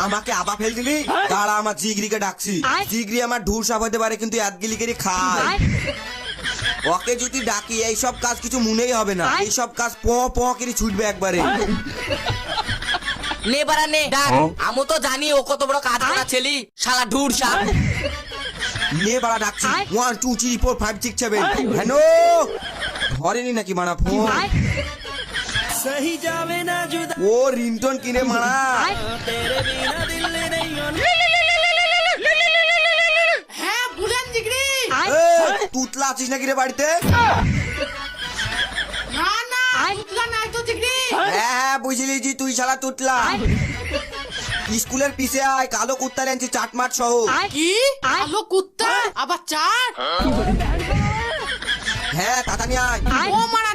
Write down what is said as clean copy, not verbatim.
আমাকে আবা ফেল দিলি, তারা আমার জিগরিকে ডাকছি। জিগরি আমার ঢুর সাপ হতে পারে, কিন্তু এতগিলিকেরই খায়। ওকে যদি ডাকি এইসব কাজ কিছু মনেই হবে না, এইসব কাজ প করে ছুটবে একবারে। নে বারা নে ডাক, আমি তো জানি ও কত বড় কাজ করা ছেলি, শালা ঢুর সাপ। নে বাড়া ডাকছি, 1 2 3 4 5 6 7। হ্যালো, ধরেনি নাকি মারা ফোন? ও রিংটোন কিনে মারা। হ্যাঁ বুঝেন জিগরি। তুতলা আছিস নাকি রে বাড়িতে? না না তুতলা নাই তো জিগরি। হ্যাঁ বুঝলি জি, তুই শালা তুতলা। স্কুলের পিছে আয়, কালো কুত্তা লেনছি চাটমাট সহ। কি আলো কুত্তা আবার চার? হ্যাঁ তাড়াতাড়ি আয়। ও মারা